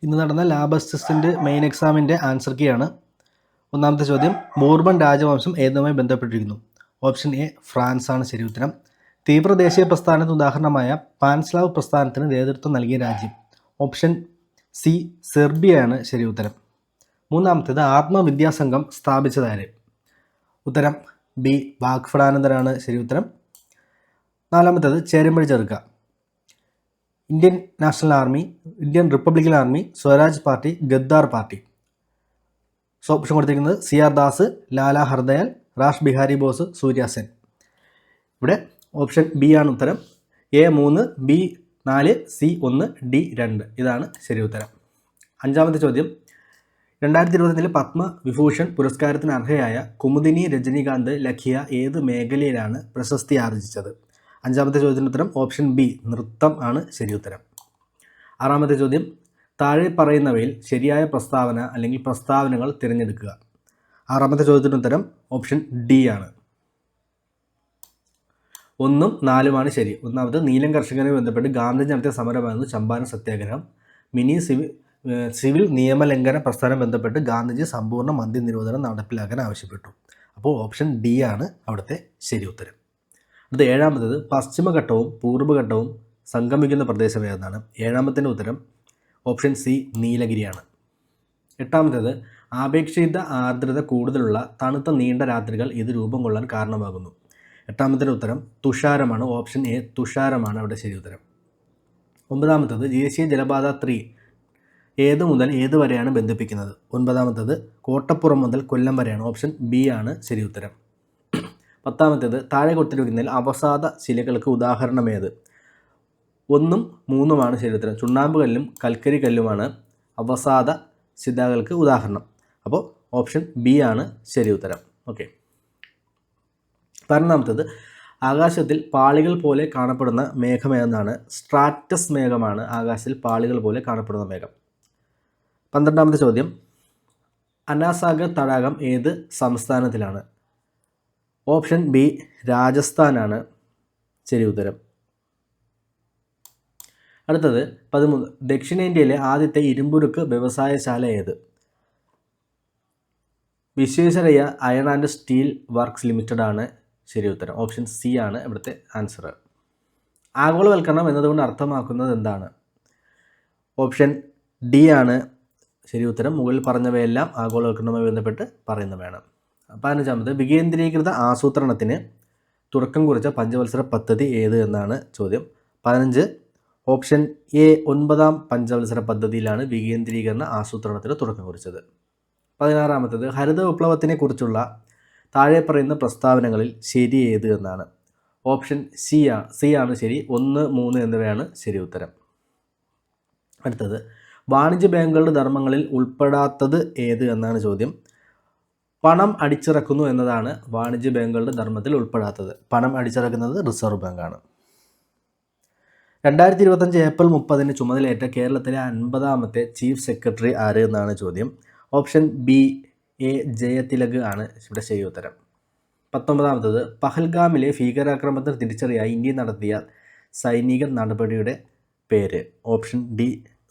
ഇന്ന് നടന്ന lab assistant main എക്സാമിൻ്റെ ആൻസർ കീ ആണ്. ഒന്നാമത്തെ ചോദ്യം, ബോർബൺ രാജവംശം ഏതുമായി ബന്ധപ്പെട്ടിരിക്കുന്നു? ഓപ്ഷൻ എ ഫ്രാൻസ് ആണ് ശരി ഉത്തരം. തീവ്ര ദേശീയ പ്രസ്ഥാനത്തിന് ഉദാഹരണമായ പാൻസ്ലാവ് പ്രസ്ഥാനത്തിന് നേതൃത്വം നൽകിയ രാജ്യം? ഓപ്ഷൻ സി സെർബിയയാണ് ശരി ഉത്തരം. മൂന്നാമത്തേത്, ആത്മവിദ്യാസംഘം സ്ഥാപിച്ചതാര്? ഉത്തരം ബി വാഗ്ഭടാനന്ദനാണ് ശരി ഉത്തരം. നാലാമത്തേത്, ചേരുംപടി ചേർക്കുക. Indian National Army, Indian Republican Army, Swaraj party, Ghadar party. Option കൊടുത്തിരിക്കുന്നത് സി ആർ ദാസ്, ലാല ഹർദയാൽ, റാഷ് ബിഹാരി ബോസ്, സൂര്യ സെൻ. ഇവിടെ ഓപ്ഷൻ ബി ആണ് ഉത്തരം. എ 3, ബി 4, സി 1, ഡി 2 ഇതാണ് ശരി ഉത്തരം. അഞ്ചാമത്തെ ചോദ്യം, 2021 പത്മവിഭൂഷൺ പുരസ്കാരത്തിന് അർഹയായ കുമുദിനി രജനീകാന്ത് ലഖിയ ഏത് മേഖലയിലാണ് പ്രശസ്തി ആർജിച്ചത്? അഞ്ചാമത്തെ ചോദ്യത്തിന് ഉത്തരം ഓപ്ഷൻ ബി നൃത്തം ആണ് ശരി ഉത്തരം. ആറാമത്തെ ചോദ്യം, താഴെ പറയുന്നവയിൽ ശരിയായ പ്രസ്താവന അല്ലെങ്കിൽ പ്രസ്താവനകൾ തിരഞ്ഞെടുക്കുക. ആറാമത്തെ ചോദ്യത്തിന് ഉത്തരം ഓപ്ഷൻ ഡി ആണ്. 1ഉം 4ഉമാണ് ശരി. ഒന്നാമത്, നീലം കർഷകരുമായി ബന്ധപ്പെട്ട് ഗാന്ധിജി നടത്തിയ സമരമായിരുന്നു ചമ്പാരൻ സത്യാഗ്രഹം. മിനി സിവിൽ നിയമലംഘന പ്രസ്ഥാനം ബന്ധപ്പെട്ട് ഗാന്ധിജി സമ്പൂർണ്ണ മദ്യനിരോധനം നടപ്പിലാക്കാൻ ആവശ്യപ്പെട്ടു. അപ്പോൾ ഓപ്ഷൻ ഡി ആണ് അവിടുത്തെ ശരി ഉത്തരം. അടുത്ത ഏഴാമത്തേത്, പശ്ചിമഘട്ടവും പൂർവ്വഘട്ടവും സംഗമിക്കുന്ന പ്രദേശം ഏതാണ്? ഏഴാമത്തിൻ്റെ ഉത്തരം ഓപ്ഷൻ സി നീലഗിരിയാണ്. എട്ടാമത്തേത്, ആപേക്ഷിക ആർദ്രത കൂടുതലുള്ള തണുത്ത നീണ്ട രാത്രികൾ ഇത് രൂപം കൊള്ളാൻ കാരണമാകുന്നു. എട്ടാമത്തിൻ്റെ ഉത്തരം തുഷാരമാണ്. ഓപ്ഷൻ എ തുഷാരമാണ് അവിടെ ശരി ഉത്തരം. ഒമ്പതാമത്തേത്, ദേശീയ ജലപാത 3 ഏത് മുതൽ ഏത് വരെയാണ് ബന്ധിപ്പിക്കുന്നത്? ഒൻപതാമത്തേത്, കോട്ടപ്പുറം മുതൽ കൊല്ലം വരെയാണ്. ഓപ്ഷൻ ബി ആണ് ശരി ഉത്തരം. പത്താമത്തേത്, താഴെ കൊടുത്തിരിക്കുന്നതിൽ അവസാദ ശിലകൾക്ക് ഉദാഹരണം ഏത്? 1ഉം 3ഉമാണ് ശരി ഉത്തരം. ചുണ്ണാമ്പ് കല്ലും കൽക്കരി കല്ലുമാണ് അവസാദ ശിലകൾക്ക് ഉദാഹരണം. അപ്പോൾ ഓപ്ഷൻ ബി ആണ് ശരി ഉത്തരം. ഓക്കെ. 12ാമത്തേത്, ആകാശത്തിൽ പാളികൾ പോലെ കാണപ്പെടുന്ന മേഘം ഏതെന്നാണ്? സ്ട്രാറ്റസ് മേഘമാണ് ആകാശത്തിൽ പാളികൾ പോലെ കാണപ്പെടുന്ന മേഘം. 12ാമത്തെ ചോദ്യം, അനാസാഗർ തടാകം ഏത് സംസ്ഥാനത്തിലാണ്? ഓപ്ഷൻ ബി രാജസ്ഥാനാണ് ശരി ഉത്തരം. അടുത്തത് 13, ദക്ഷിണേന്ത്യയിലെ ആദ്യത്തെ ഇരുമ്പുരുക്ക് വ്യവസായശാല ഏത്? Visvesvaraya iron and steel works limited ആണ് ശരി ഉത്തരം. ഓപ്ഷൻ സി ആണ് ഇവിടുത്തെ ആൻസർ. ആഗോളവൽക്കരണം എന്നതുകൊണ്ട് അർത്ഥമാക്കുന്നത് എന്താണ്? ഓപ്ഷൻ ഡി ആണ് ശരി ഉത്തരം. മുകളിൽ പറഞ്ഞവയെല്ലാം ആഗോളവൽക്കരണവുമായി ബന്ധപ്പെട്ട് പറയുന്നവയാണ്. 15ാമത്, വികേന്ദ്രീകൃത ആസൂത്രണത്തിന് തുടക്കം കുറിച്ച പഞ്ചവത്സര പദ്ധതി ഏത് എന്നാണ് ചോദ്യം. 15, ഓപ്ഷൻ എ 9ാം പഞ്ചവത്സര പദ്ധതിയിലാണ് വികേന്ദ്രീകരണ ആസൂത്രണത്തിന് തുടക്കം കുറിച്ചത്. 16ാമത്തേത്, ഹരിത വിപ്ലവത്തിനെ കുറിച്ചുള്ള താഴെ പറയുന്ന പ്രസ്താവനകളിൽ ശരി ഏത് എന്നാണ്? ഓപ്ഷൻ സി ആണ് ശരി. 1, 3 എന്നിവയാണ് ശരി ഉത്തരം. അടുത്തത്, വാണിജ്യ ബാങ്കുകളുടെ ധർമ്മങ്ങളിൽ ഉൾപ്പെടാത്തത് ഏത് എന്നാണ് ചോദ്യം. പണം അടിച്ചിറക്കുന്നു എന്നതാണ് വാണിജ്യ ബാങ്കുകളുടെ ധർമ്മത്തിൽ ഉൾപ്പെടാത്തത്. പണം അടിച്ചിറക്കുന്നത് റിസർവ് ബാങ്കാണ്. 2025 ഏപ്രിൽ 30 ചുമതലയേറ്റ കേരളത്തിലെ 50ാമത്തെ ചീഫ് സെക്രട്ടറി ആര് എന്നാണ് ചോദ്യം. ഓപ്ഷൻ ബി എ ജയതിലക് ആണ് ഇവിടെ ശരി ഉത്തരം. 19ാമത്തേത്, പഹൽഗാമിലെ ഭീകരാക്രമണത്തിന് തിരിച്ചറിയായി ഇന്ത്യ നടത്തിയ സൈനിക നടപടിയുടെ പേര്? ഓപ്ഷൻ ഡി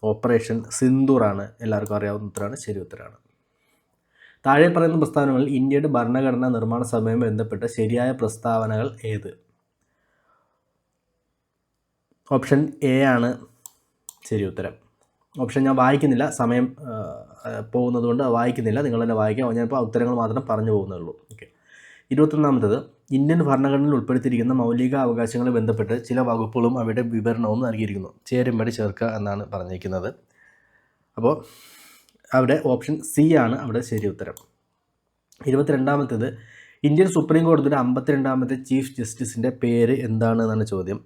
ഓപ്പറേഷൻ സിന്ദൂർ ആണ്. എല്ലാവർക്കും അറിയാവുന്ന ഉത്തരമാണ് ശരി ഉത്തരമാണ്. താഴെ പറയുന്ന പ്രസ്താവനകളിൽ ഇന്ത്യയുടെ ഭരണഘടനാ നിർമ്മാണ സഭയുമായി ബന്ധപ്പെട്ട ശരിയായ പ്രസ്താവനകൾ ഏത്? ഓപ്ഷൻ എ ആണ് ശരി ഉത്തരം. ഓപ്ഷൻ ഞാൻ വായിക്കുന്നില്ല, സമയം പോകുന്നതുകൊണ്ട് വായിക്കുന്നില്ല, നിങ്ങൾ തന്നെ വായിക്കാം. ഞാനിപ്പോൾ ഉത്തരങ്ങൾ മാത്രം പറഞ്ഞു പോകുന്നുള്ളൂ. ഓക്കെ. 21ാമത്തേത്, ഇന്ത്യൻ ഭരണഘടനയിൽ ഉൾപ്പെടുത്തിയിരിക്കുന്ന മൗലിക അവകാശങ്ങളുമായി ബന്ധപ്പെട്ട് ചില വകുപ്പുകളും അവയുടെ വിവരണവും നൽകിയിരിക്കുന്നു. ചേരുംപടി ചേർക്കുക എന്നാണ് പറഞ്ഞിരിക്കുന്നത്. അപ്പോൾ അവിടെ ഓപ്ഷൻ സി ആണ് അവിടെ ശരി ഉത്തരം. 22ാമത്തേത്, ഇന്ത്യൻ സുപ്രീം കോടതിയുടെ 52ാമത്തെ ചീഫ് ജസ്റ്റിസിൻ്റെ പേര് എന്താണ് എന്നാണ് ചോദ്യം.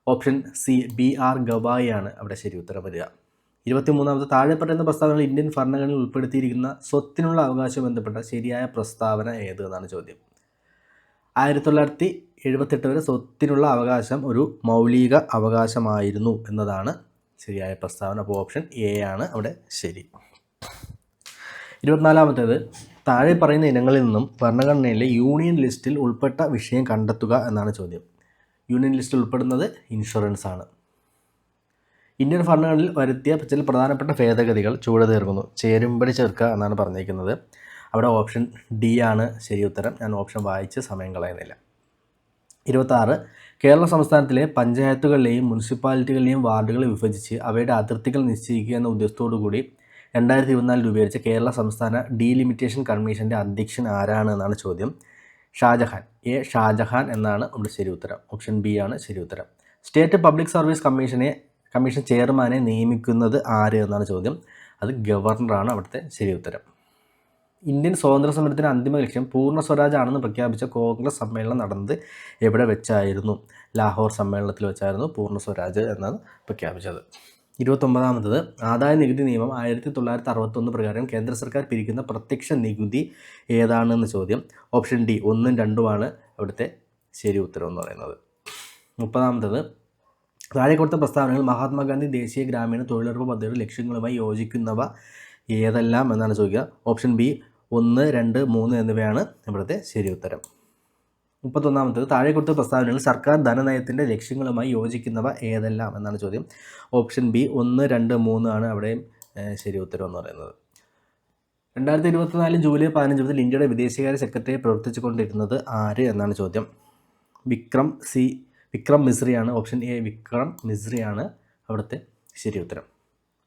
Option C B R Gavai ആണ് അവിടെ ശരി ഉത്തരം വരിക. 23ാമത്തെ, താഴെ പറയുന്ന പ്രസ്താവനകൾ ഇന്ത്യൻ ഭരണഘടനയിൽ ഉൾപ്പെടുത്തിയിരിക്കുന്ന സ്വത്തിനുള്ള അവകാശം ബന്ധപ്പെട്ട ശരിയായ പ്രസ്താവന ഏത് എന്നാണ് ചോദ്യം. 1978 വരെ സ്വത്തിനുള്ള അവകാശം ഒരു മൗലിക അവകാശമായിരുന്നു എന്നതാണ് ശരിയായ പ്രസ്താവന. അപ്പോൾ ഓപ്ഷൻ എ ആണ് അവിടെ ശരി. 24ാമത്തേത്, താഴെ പറയുന്ന ഇനങ്ങളിൽ നിന്നും ഭരണഘടനയിലെ യൂണിയൻ ലിസ്റ്റിൽ ഉൾപ്പെട്ട വിഷയം കണ്ടെത്തുക എന്നാണ് ചോദ്യം. യൂണിയൻ ലിസ്റ്റിൽ ഉൾപ്പെടുന്നത് ഇൻഷുറൻസ് ആണ്. ഇന്ത്യൻ ഫണ്ടുകളിൽ വരുത്തിയ ചില പ്രധാനപ്പെട്ട ഭേദഗതികൾ ചുവടെ തീർക്കുന്നു. ചേരുംപടി ചേർക്കുക എന്നാണ് പറഞ്ഞിരിക്കുന്നത്. അവിടെ ഓപ്ഷൻ ഡി ആണ് ശരി ഉത്തരം. ഞാൻ ഓപ്ഷൻ വായിച്ച് സമയം കളയുന്നില്ല. 26 കേരള സംസ്ഥാനത്തിലെ പഞ്ചായത്തുകളിലെയും മുനിസിപ്പാലിറ്റികളിലെയും വാർഡുകൾ വിഭജിച്ച് അവയുടെ അതിർത്തികൾ നിശ്ചയിക്കുക എന്ന ഉദ്ദേശത്തോടു കൂടി 2024 രൂപീകരിച്ച കേരള സംസ്ഥാന ഡീലിമിറ്റേഷൻ കമ്മീഷൻ്റെ അധ്യക്ഷൻ ആരാണ് എന്നാണ് ചോദ്യം. ഷാജഹാൻ. ഷാജഹാൻ എന്നാണ് നമ്മുടെ ശരി ഉത്തരം. ഓപ്ഷൻ ബി ആണ് ശരി ഉത്തരം. സ്റ്റേറ്റ് പബ്ലിക് സർവീസ് കമ്മീഷൻ ചെയർമാനെ നിയമിക്കുന്നത് ആര് എന്നാണ് ചോദ്യം. അത് ഗവർണറാണ് അവിടുത്തെ ശരി ഉത്തരം. ഇന്ത്യൻ സ്വാതന്ത്ര്യ സമരത്തിൻ്റെ അന്തിമ ലക്ഷ്യം പൂർണ്ണ സ്വരാജ് ആണെന്ന് പ്രഖ്യാപിച്ച കോൺഗ്രസ് സമ്മേളനം നടന്നത് എവിടെ വെച്ചായിരുന്നു? ലാഹോർ സമ്മേളനത്തിൽ വെച്ചായിരുന്നു പൂർണ്ണ സ്വരാജ് എന്നത് പ്രഖ്യാപിച്ചത്. 29 ആദായ നികുതി നിയമം 1961 പ്രകാരം കേന്ദ്ര സർക്കാർ പിരിക്കുന്ന പ്രത്യക്ഷ നികുതി ഏതാണെന്ന് ചോദ്യം. ഓപ്ഷൻ ഡി 1ഉം 2ഉമാണ് അവിടുത്തെ ശരി ഉത്തരം എന്ന് പറയുന്നത്. 30 താഴെ കൊടുത്ത പ്രസ്താവനകൾ മഹാത്മാഗാന്ധി ദേശീയ ഗ്രാമീണ തൊഴിലുറപ്പ് പദ്ധതിയുടെ ലക്ഷ്യങ്ങളുമായി യോജിക്കുന്നവ ഏതെല്ലാം എന്നാണ് ചോദിക്കുക. ഓപ്ഷൻ ബി 1, 2, 3 എന്നിവയാണ് ഇവിടുത്തെ ശരി ഉത്തരം. 31 താഴെ കൊടുത്ത പ്രസ്താവനകൾ സർക്കാർ ധനനയത്തിൻ്റെ ലക്ഷ്യങ്ങളുമായി യോജിക്കുന്നവ ഏതെല്ലാം എന്നാണ് ചോദ്യം. ഓപ്ഷൻ ബി 1, 2, 3 ആണ് അവിടെയും ശരി ഉത്തരം എന്ന് പറയുന്നത്. 2024 ജൂലൈ 15 മുതൽ ഇന്ത്യയുടെ വിദേശകാര്യ സെക്രട്ടറിയെ പ്രവർത്തിച്ചുകൊണ്ടിരുന്നത് ആര് എന്നാണ് ചോദ്യം. വിക്രം മിശ്രിയാണ്. ഓപ്ഷൻ എ വിക്രം മിശ്രിയാണ് അവിടുത്തെ ശരി ഉത്തരം.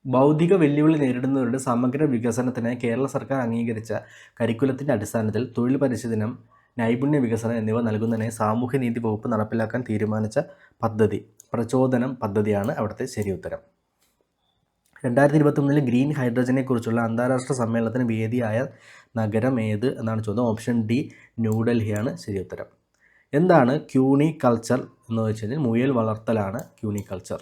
ബൗദ്ധിക വെല്ലുവിളി നേരിടുന്നവരുടെ സമഗ്ര വികസനത്തിനായി കേരള സർക്കാർ അംഗീകരിച്ച കരിക്കുലത്തിൻ്റെ അടിസ്ഥാനത്തിൽ തൊഴിൽ പരിശീലനം, നൈപുണ്യ വികസനം എന്നിവ നൽകുന്നതിനായി സാമൂഹ്യനീതി വകുപ്പ് നടപ്പിലാക്കാൻ തീരുമാനിച്ച പദ്ധതി പ്രചോദനം പദ്ധതിയാണ് അവിടുത്തെ ശരി ഉത്തരം. 2021 ഗ്രീൻ ഹൈഡ്രജനെക്കുറിച്ചുള്ള അന്താരാഷ്ട്ര സമ്മേളനത്തിന് വേദിയായ നഗരം ഏത് എന്നാണ് ചോദ്യം. ഓപ്ഷൻ ഡി ന്യൂഡൽഹിയാണ് ശരി ഉത്തരം. എന്താണ് ക്യൂണിക്കൾച്ചർ എന്ന് വെച്ച് കഴിഞ്ഞാൽ മുയൽ വളർത്തലാണ് ക്യൂണിക്കൾച്ചർ.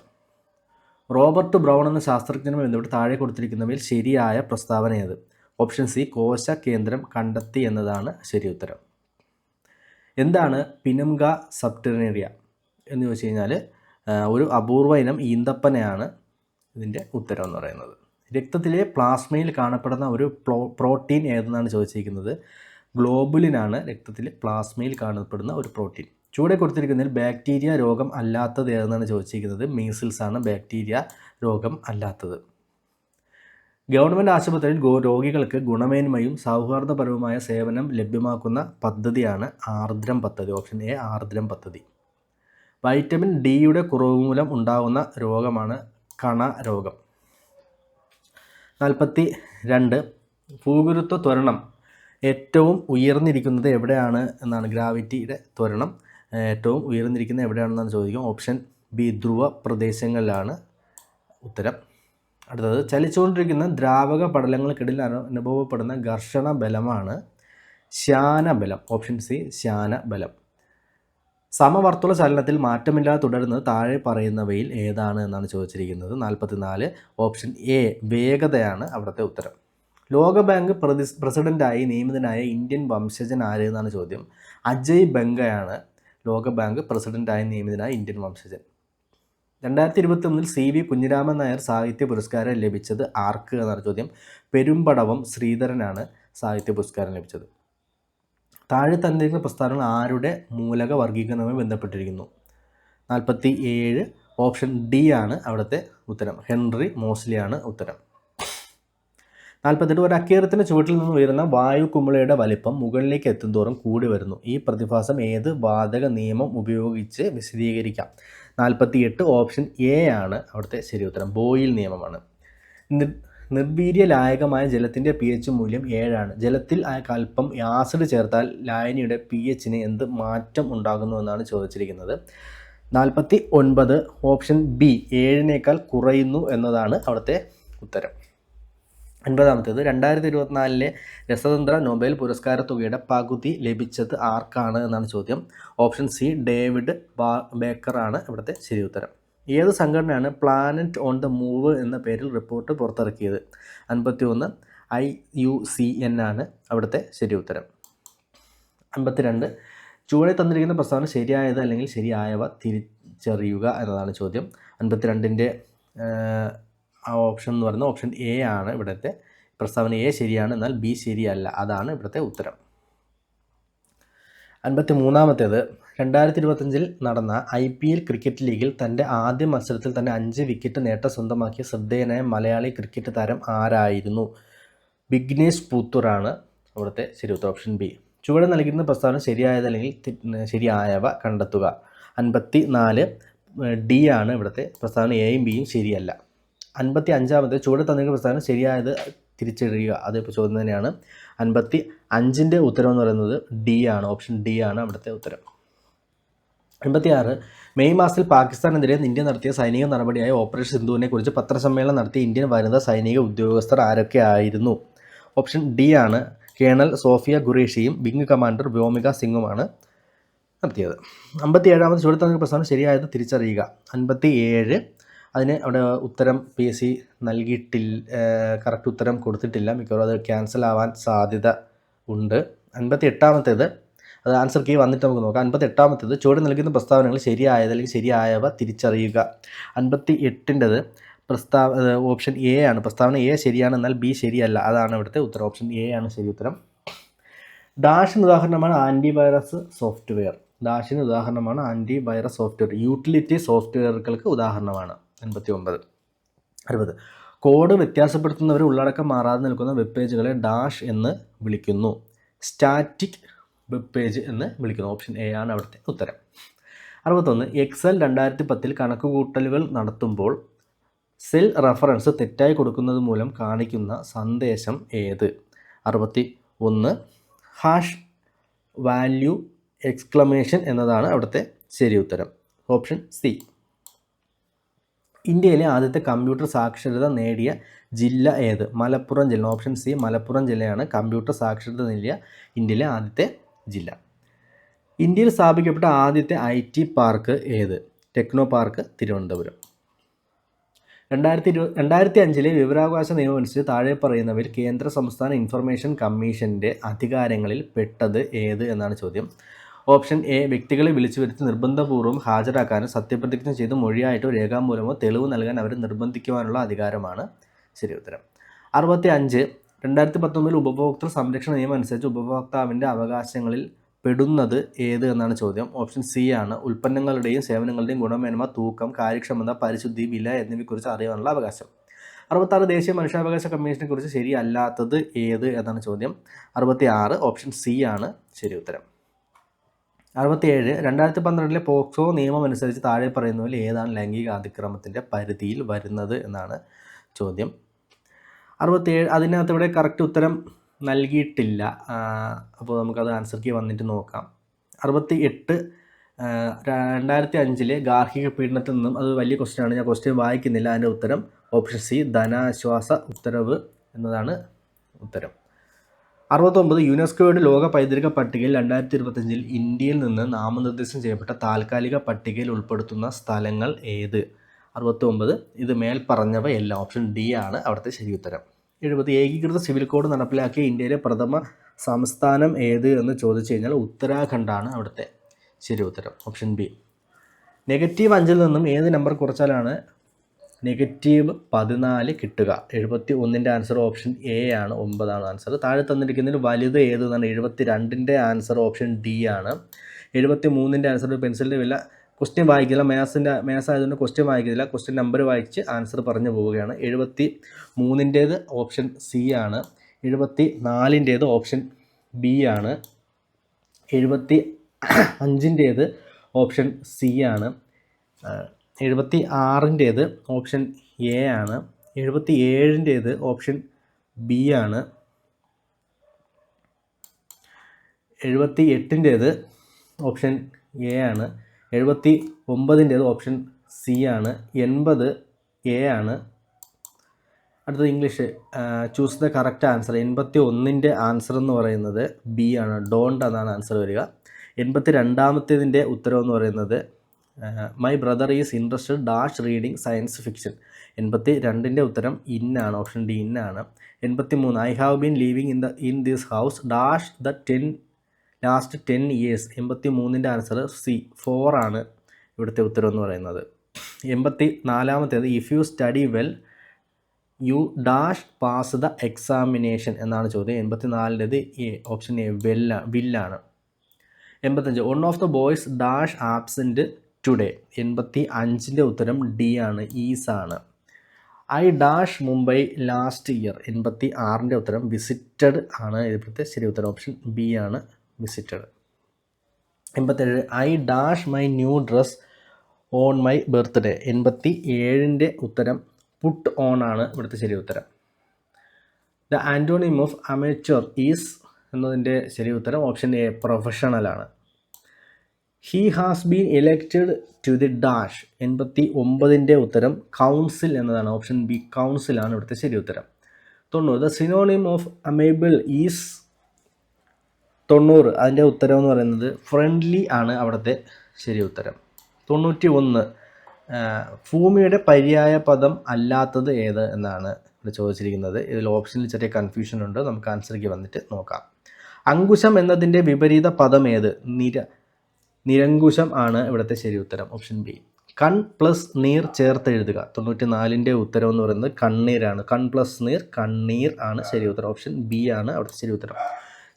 റോബർട്ട് ബ്രൗൺ എന്ന ശാസ്ത്രജ്ഞനുമായി ബന്ധപ്പെട്ട് താഴെ കൊടുത്തിരിക്കുന്നവയിൽ ശരിയായ പ്രസ്താവന ഏത്? ഓപ്ഷൻ സി കോശ കേന്ദ്രം കണ്ടെത്തി എന്നതാണ് ശരി ഉത്തരം. എന്താണ് പിനംഗ സബ്റ്ററേനിയ എന്ന് ചോദിച്ചു കഴിഞ്ഞാൽ ഒരു അപൂർവ ഇനം ഈന്തപ്പനയാണ് ഇതിൻ്റെ ഉത്തരം എന്ന് പറയുന്നത്. രക്തത്തിലെ പ്ലാസ്മയിൽ കാണപ്പെടുന്ന ഒരു പ്രോട്ടീൻ ഏതെന്നാണ് ചോദിച്ചിരിക്കുന്നത്. ഗ്ലോബുലിനാണ് രക്തത്തിലെ പ്ലാസ്മയിൽ കാണപ്പെടുന്ന ഒരു പ്രോട്ടീൻ. ചൂടെ കൊടുത്തിരിക്കുന്നതിൽ ബാക്ടീരിയ രോഗം അല്ലാത്തത് ഏതെന്നാണ് ചോദിച്ചിരിക്കുന്നത്. മീസിൽസ് ആണ് ബാക്ടീരിയ രോഗം അല്ലാത്തത്. ഗവൺമെൻറ് ആശുപത്രിയിൽ രോഗികൾക്ക് ഗുണമേന്മയും സൗഹാർദ്ദപരവുമായ സേവനം ലഭ്യമാക്കുന്ന പദ്ധതിയാണ് ആർദ്രം പദ്ധതി. ഓപ്ഷൻ എ ആർദ്രം പദ്ധതി. വൈറ്റമിൻ ഡിയുടെ കുറവ് മൂലം ഉണ്ടാകുന്ന രോഗമാണ് കണ രോഗം. 42 ഭൂഗുരുത്വ ത്വരണം ഏറ്റവും ഉയർന്നിരിക്കുന്നത് എവിടെയാണ് എന്നാണ്. ഗ്രാവിറ്റിയുടെ ത്വരണം ഏറ്റവും ഉയർന്നിരിക്കുന്നത് എവിടെയാണെന്നാണ് ചോദിക്കും. ഓപ്ഷൻ ബി ധ്രുവ പ്രദേശങ്ങളിലാണ് ഉത്തരം. അടുത്തത് ചലിച്ചുകൊണ്ടിരിക്കുന്ന ദ്രാവക പടലങ്ങൾക്കിടയിൽ അനുഭവപ്പെടുന്ന ഘർഷണ ബലമാണ് ശ്യാനബലം. Option C ശ്യാനബലം. സമവർത്തുള ചലനത്തിൽ മാറ്റമില്ലാതെ തുടരുന്നത് താഴെ പറയുന്നവയിൽ ഏതാണ് എന്നാണ് ചോദിച്ചിരിക്കുന്നത്. 44 ഓപ്ഷൻ എ വേഗതയാണ് അവിടുത്തെ ഉത്തരം. ലോകബാങ്ക് പ്രസിഡൻ്റായി നിയമിതനായ ഇന്ത്യൻ വംശജൻ ആര് എന്നാണ് ചോദ്യം. അജയ് ബംഗയാണ് ലോകബാങ്ക് പ്രസിഡൻ്റായി നിയമിതനായ ഇന്ത്യൻ വംശജൻ. 2021 CV കുഞ്ഞിരാമൻ നായർ സാഹിത്യ പുരസ്കാരം ലഭിച്ചത് ആർക്ക് എന്നാണ് ചോദ്യം. പെരുമ്പടവം ശ്രീധരനാണ് സാഹിത്യ പുരസ്കാരം ലഭിച്ചത്. താഴെ തന്നിരിക്കുന്ന പ്രസ്താവനകൾ ആരുടെ മൂലക വർഗീകരണവുമായി ബന്ധപ്പെട്ടിരിക്കുന്നു. 47 ഓപ്ഷൻ ഡി ആണ് അവിടുത്തെ ഉത്തരം. ഹെൻറി മോസ്ലിയാണ് ഉത്തരം. 48 ഒരു അക്കീറത്തിന് ചുവട്ടിൽ നിന്ന് ഉയരുന്ന വായു കുമിളയുടെ വലിപ്പം മുകളിലേക്ക് എത്തുന്തോറും കൂടി വരുന്നു. ഈ പ്രതിഭാസം ഏത് വാതക നിയമം ഉപയോഗിച്ച് വിശദീകരിക്കാം? 48 ഓപ്ഷൻ എ ആണ് അവിടുത്തെ ശരി ഉത്തരം. ബോയിൽ നിയമമാണ്. നിർവീര്യ ലായകമായ ജലത്തിൻ്റെ pH മൂല്യം 7 ആണ്. ജലത്തിൽ അല്പം ആസിഡ് ചേർത്താൽ ലായനിയുടെ pHന് എന്ത് മാറ്റം ഉണ്ടാകുന്നു എന്നാണ് ചോദിച്ചിരിക്കുന്നത്. 49 ഓപ്ഷൻ ബി 7നേക്കാൾ കുറയുന്നു എന്നതാണ് അവിടുത്തെ ഉത്തരം. 50 2024 രസതന്ത്ര നൊബേൽ പുരസ്കാര തുകയുടെ പകുതി ലഭിച്ചത് ആർക്കാണ് എന്നാണ് ചോദ്യം. ഓപ്ഷൻ സി ഡേവിഡ് ബേക്കറാണ് ഇവിടുത്തെ ശരി ഉത്തരം. ഏത് സംഘടനയാണ് പ്ലാനറ്റ് ഓൺ ദ മൂവ് എന്ന പേരിൽ റിപ്പോർട്ട് പുറത്തിറക്കിയത്? 51 IUCN ആണ് അവിടുത്തെ ശരി ഉത്തരം. 52 ചുവടെ തന്നിരിക്കുന്ന പ്രസ്താവന ശരിയായത് അല്ലെങ്കിൽ ശരിയായവ തിരിച്ചറിയുക എന്നതാണ് ചോദ്യം. 52ൻ്റെ ഓപ്ഷൻ എന്ന് പറയുന്നത് ഓപ്ഷൻ എ ആണ് ഇവിടുത്തെ പ്രസ്താവന. എ ശരിയാണ്, എന്നാൽ ബി ശരിയല്ല. അതാണ് ഇവിടുത്തെ ഉത്തരം. 53 2025 നടന്ന IPL ക്രിക്കറ്റ് ലീഗിൽ തൻ്റെ ആദ്യ മത്സരത്തിൽ തന്നെ 5 വിക്കറ്റ് നേട്ടം സ്വന്തമാക്കിയ ശ്രദ്ധേയനായ മലയാളി ക്രിക്കറ്റ് താരം ആരായിരുന്നു? വിഘ്നേഷ് പുത്തൂറാണ് അവിടുത്തെ ശരിയുത്തരം. Option B. ചുവടെ നൽകിയിരുന്ന പ്രസ്താവന ശരിയായതല്ലെങ്കിൽ ശരിയായവ കണ്ടെത്തുക. 54 ഡി ആണ് ഇവിടുത്തെ പ്രസ്താവന. എയും ബിയും ശരിയല്ല. 55 ചുവടെ തന്നിരിക്കുന്ന പ്രസ്താവന ശരിയായത് തിരിച്ചറിയുക. അത് ഇപ്പോൾ ചോദ്യം തന്നെയാണ്. 55 ഉത്തരം എന്ന് പറയുന്നത് ഡി ആണ്. ഓപ്ഷൻ ഡി ആണ് അവിടുത്തെ ഉത്തരം. 56 മെയ് മാസത്തിൽ പാകിസ്ഥാനെതിരെ ഇന്ത്യ നടത്തിയ സൈനിക നടപടിയായ ഓപ്പറേഷൻ സിന്ധുവിനെ കുറിച്ച് പത്രസമ്മേളനം നടത്തിയ ഇന്ത്യൻ വനിതാ സൈനിക ഉദ്യോഗസ്ഥർ ആരൊക്കെ ആയിരുന്നു? ഓപ്ഷൻ ഡി ആണ്. കേണൽ സോഫിയ ഖുറേഷിയും വിംഗ് കമാൻഡർ വ്യോമിക സിംഗുമാണ് നടത്തിയത്. 57 ചുവടെ തന്നിരിക്കുന്ന പ്രസ്താവന ശരിയായത് തിരിച്ചറിയുക. 57 അതിന് അവിടെ ഉത്തരം PSC നൽകിയിട്ടില്ല, കറക്റ്റ് ഉത്തരം കൊടുത്തിട്ടില്ല. മിക്കവാറും അത് ക്യാൻസൽ ആവാൻ സാധ്യത ഉണ്ട്. 58 അത് ആൻസർ കീ വന്നിട്ട് നമുക്ക് നോക്കാം. 58 ചുവടെ നൽകുന്ന പ്രസ്താവനകൾ ശരിയായത് അല്ലെങ്കിൽ ശരിയായവ തിരിച്ചറിയുക. 58 ഓപ്ഷൻ എ ആണ്. പ്രസ്താവന എ ശരിയാണ്, എന്നാൽ ബി ശരിയല്ല. അതാണ് ഇവിടുത്തെ ഉത്തരം. ഓപ്ഷൻ എ ആണ് ശരി ഉത്തരം. ഡാഷിന് ഉദാഹരണമാണ് ആൻറ്റിവൈറസ് സോഫ്റ്റ്വെയർ. ഡാഷിന് ഉദാഹരണമാണ് ആൻറ്റിവൈറസ് സോഫ്റ്റ്വെയർ. യൂട്ടിലിറ്റി സോഫ്റ്റ്വെയറുകൾക്ക് ഉദാഹരണമാണ്. 59 60 കോഡ് വ്യത്യാസപ്പെടുത്തുന്നവർ ഉള്ളടക്കം മാറാതെ നിൽക്കുന്ന വെബ് പേജുകളെ ഡാഷ് എന്ന് വിളിക്കുന്നു. സ്റ്റാറ്റിക് വെബ് പേജ് എന്ന് വിളിക്കുന്നു. ഓപ്ഷൻ എ ആണ് അവിടുത്തെ ഉത്തരം. 61 എക്സൽ 2010 കണക്കുകൂട്ടലുകൾ നടത്തുമ്പോൾ സെൽ റഫറൻസ് തെറ്റായി കൊടുക്കുന്നത് മൂലം കാണിക്കുന്ന സന്ദേശം ഏത്? 61 ഹാഷ് വാല്യൂ എക്സ്ക്ലമേഷൻ എന്നതാണ് അവിടുത്തെ ശരി ഉത്തരം. Option C. ഇന്ത്യയിലെ ആദ്യത്തെ കമ്പ്യൂട്ടർ സാക്ഷരത നേടിയ ജില്ല ഏത്? മലപ്പുറം ജില്ല. ഓപ്ഷൻ സി മലപ്പുറം ജില്ലയാണ് കമ്പ്യൂട്ടർ സാക്ഷരത നേടിയ ഇന്ത്യയിലെ ആദ്യത്തെ ജില്ല. ഇന്ത്യയിൽ സ്ഥാപിക്കപ്പെട്ട ആദ്യത്തെ IT പാർക്ക് ഏത്? Techno park Thiruvananthapuram. 2005 വിവരാവകാശ നിയമം അനുസരിച്ച് താഴെ പറയുന്നവയിൽ കേന്ദ്ര സംസ്ഥാന ഇൻഫർമേഷൻ കമ്മീഷൻ്റെ അധികാരങ്ങളിൽ പെട്ടത് ഏത് എന്നാണ് ചോദ്യം. ഓപ്ഷൻ എ വ്യക്തികളെ വിളിച്ചു വരുത്തി നിർബന്ധപൂർവ്വം ഹാജരാക്കാനും സത്യപ്രതിജ്ഞ ചെയ്ത് മൊഴിയായിട്ടോ രേഖാമൂലമോ തെളിവ് നൽകാൻ അവരെ നിർബന്ധിക്കുവാനുള്ള അധികാരമാണ് ശരി ഉത്തരം. 65 2019 ഉപഭോക്തൃ സംരക്ഷണ നിയമം അനുസരിച്ച് ഉപഭോക്താവിൻ്റെ അവകാശങ്ങളിൽ പെടുന്നത് ഏത് എന്നാണ് ചോദ്യം. ഓപ്ഷൻ സി ആണ്. ഉൽപ്പന്നങ്ങളുടെയും സേവനങ്ങളുടെയും ഗുണമേന്മ, തൂക്കം, കാര്യക്ഷമത, പരിശുദ്ധി, വില എന്നിവയെക്കുറിച്ച് അറിയാനുള്ള അവകാശം. 66 ദേശീയ മനുഷ്യാവകാശ കമ്മീഷനെ കുറിച്ച് ശരിയല്ലാത്തത് ഏത് എന്നാണ് ചോദ്യം. 66 ഓപ്ഷൻ സി ആണ് ശരി ഉത്തരം. 67 2012 പോക്സോ നിയമം അനുസരിച്ച് താഴെ പറയുന്നതിൽ ഏതാണ് ലൈംഗിക അതിക്രമത്തിൻ്റെ പരിധിയിൽ വരുന്നത് എന്നാണ് ചോദ്യം. 67 അതിനകത്ത് ഇവിടെ കറക്റ്റ് ഉത്തരം നൽകിയിട്ടില്ല. അപ്പോൾ നമുക്കത് ആൻസർ കീ വന്നിട്ട് നോക്കാം. 68 2005 ഗാർഹിക പീഡനത്തിൽ നിന്നും, അത് വലിയ ക്വസ്റ്റ്യനാണ്, ഞാൻ ക്വസ്റ്റ്യൻ വായിക്കുന്നില്ല. അതിൻ്റെ ഉത്തരം ഓപ്ഷൻ സി ധനാശ്വാസ ഉത്തരവ് എന്നതാണ് ഉത്തരം. 69 യുനെസ്കോയുടെ ലോക പൈതൃക പട്ടികയിൽ 2025 ഇന്ത്യയിൽ നിന്ന് നാമനിർദ്ദേശം ചെയ്യപ്പെട്ട താൽക്കാലിക പട്ടികയിൽ ഉൾപ്പെടുത്തുന്ന സ്ഥലങ്ങൾ ഏത്? 69 ഇത് മേൽ പറഞ്ഞവയെല്ലാം. ഓപ്ഷൻ ഡി ആണ് അവിടുത്തെ ശരി ഉത്തരം. 70 ഏകീകൃത സിവിൽ കോഡ് നടപ്പിലാക്കിയ ഇന്ത്യയിലെ പ്രഥമ സംസ്ഥാനം ഏത് എന്ന് ചോദിച്ചു കഴിഞ്ഞാൽ ഉത്തരാഖണ്ഡാണ് അവിടുത്തെ ശരി ഉത്തരം. Option B. -5 നിന്നും ഏത് നമ്പർ കുറച്ചാലാണ് -14 കിട്ടുക? 71 ആൻസർ ഓപ്ഷൻ എ ആണ്. 9 ആൻസർ. താഴെ തന്നിരിക്കുന്നതിൽ വലുത് ഏത് എന്നാണ്. 72 ആൻസർ ഓപ്ഷൻ ഡി ആണ്. 73 ആൻസർ പെൻസിലിൻ്റെ വില. ക്വസ്റ്റ്യൻ വായിക്കില്ല, മാത്സ് ആയതുകൊണ്ട് ക്വസ്റ്റ്യൻ വായിക്കില്ല, ക്വസ്റ്റ്യൻ നമ്പർ വായിച്ച് ആൻസർ പറഞ്ഞു പോവുകയാണ്. 73 ഓപ്ഷൻ സി ആണ്. 74 ഓപ്ഷൻ ബി ആണ്. 75 ഓപ്ഷൻ സി ആണ്. 76 ഓപ്ഷൻ എ ആണ്. 77 ഓപ്ഷൻ ബി ആണ്. 78 ഓപ്ഷൻ എ ആണ്. 79 ഓപ്ഷൻ സി ആണ്. 80 എ ആണ്. അടുത്തത് English. Choose the correct answer. 81 answer എന്ന് പറയുന്നത് ബി ആണ്. ഡോണ്ട് എന്നാണ് ആൻസർ വരിക. 82 ഉത്തരം എന്ന് പറയുന്നത് my brother is interested dash reading science fiction. 82 ഉത്തരം ഇന്നാണ്. ഓപ്ഷൻ ഡി ഇന്നാണ്. 83 I have been living in this house dash the last 10 years. 83 answer C 4 ആണ് ഇവിടുത്തെ ഉത്തരം എന്ന് പറയുന്നത്. 84 if you study well you dash pass the examination എന്നാണ് ചോദ്യം. 84 എ ഓപ്ഷൻ എ വില്ലാണ്. 85 one of the boys dash absent today. 85ൻ്റെ ഉത്തരം ഡി ആണ്, ഈസ് ആണ്. I dash Mumbai last year. 86ൻ്റെ ഉത്തരം വിസിറ്റഡ് ആണ്. ഇവിടുത്തെ ശരി ഉത്തരം ഓപ്ഷൻ ബി ആണ്, visited. 87 I dash my new dress on my birthday. 87ൻ്റെ ഉത്തരം പുട്ട് ഓൺ ആണ് ഇവിടുത്തെ ശരി ഉത്തരം. The antonym of amateur is എന്നതിൻ്റെ ശരി ഉത്തരം ഓപ്ഷൻ എ പ്രൊഫഷണൽ ആണ്. He has been elected to the dash. 89ൻ്റെ ഉത്തരം കൗൺസിൽ എന്നതാണ്, ഓപ്ഷൻ ബി കൗൺസിൽ ആണ് ഇവിടുത്തെ ശരി ഉത്തരം. 90 ദ സിനോണിം ഓഫ് അമേബിൾ ഈസ്. 90 അതിൻ്റെ ഉത്തരം എന്ന് പറയുന്നത് ഫ്രണ്ട്ലി ആണ് അവിടുത്തെ ശരി ഉത്തരം. 91 ഭൂമിയുടെ പര്യായ പദം അല്ലാത്തത് ഏത് എന്നാണ് ഇവിടെ ചോദിച്ചിരിക്കുന്നത്. ഇതിൽ ഓപ്ഷനിൽ ചെറിയ കൺഫ്യൂഷൻ ഉണ്ട്, നമുക്ക് ആൻസർക്ക് വന്നിട്ട് നോക്കാം. അങ്കുശം എന്നതിൻ്റെ വിപരീത പദം ഏത്? നിരങ്കുശം ആണ് ഇവിടുത്തെ ശരി ഉത്തരം, ഓപ്ഷൻ ബി. കൺ പ്ലസ് നീർ ചേർത്ത് എഴുതുക. 94ൻ്റെ ഉത്തരം എന്ന് പറയുന്നത് കണ്ണീരാണ്. കൺ പ്ലസ് നീർ കണ്ണീർ ആണ് ശരി ഉത്തരം, ഓപ്ഷൻ ബി ആണ് അവിടുത്തെ ശരി ഉത്തരം.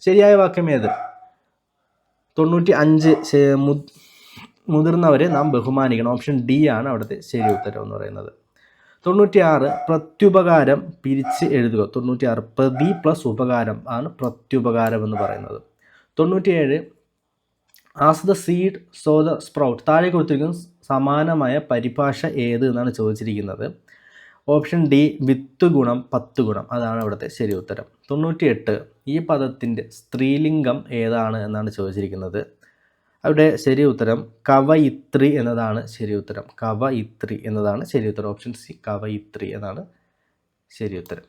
ശരിയായ വാക്യം ഏത്? 95 മുതിർന്നവരെ നാം ബഹുമാനിക്കണം. ഓപ്ഷൻ ഡി ആണ് അവിടുത്തെ ശരി ഉത്തരം എന്ന് പറയുന്നത്. 96 പ്രത്യുപകാരം പിരിച്ച് എഴുതുക. 96 പ്രതി പ്ലസ് ഉപകാരം ആണ് പ്രത്യുപകാരം എന്ന് പറയുന്നത്. 97 as the seed so the sprout. താഴെ കൊടുത്തിരിക്കുന്ന സമാനമായ പരിഭാഷ ഏത് എന്നാണ് ചോദിച്ചിരിക്കുന്നത്. ഓപ്ഷൻ ഡി വിത്ത് ഗുണം 10 ഗുണം, അതാണ് അവിടുത്തെ ശരി ഉത്തരം. 98 ഈ പദത്തിൻ്റെ സ്ത്രീലിംഗം ഏതാണ് എന്നാണ് ചോദിച്ചിരിക്കുന്നത്. അവിടെ ശരി ഉത്തരം കവയിത്രി എന്നതാണ് ശരി ഉത്തരം. കവയിത്രി എന്നതാണ് ശരി ഉത്തരം, ഓപ്ഷൻ സി കവയിത്രി എന്നാണ് ശരി ഉത്തരം.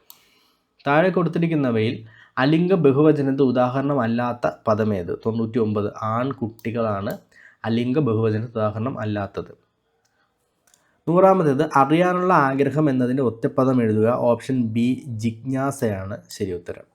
താഴെ കൊടുത്തിരിക്കുന്നവയിൽ അലിംഗ ബഹുവചനത്തെ ഉദാഹരണമല്ലാത്ത പദമേത്? 99 ആൺകുട്ടികളാണ് അലിംഗ ബഹുവചനത്തെ ഉദാഹരണം അല്ലാത്തത്. 100ാമത്തേത് അറിയാനുള്ള ആഗ്രഹം എന്നതിൻ്റെ ഒറ്റപ്പദം എഴുതുക. ഓപ്ഷൻ ബി ജിജ്ഞാസയാണ് ശരി ഉത്തരം.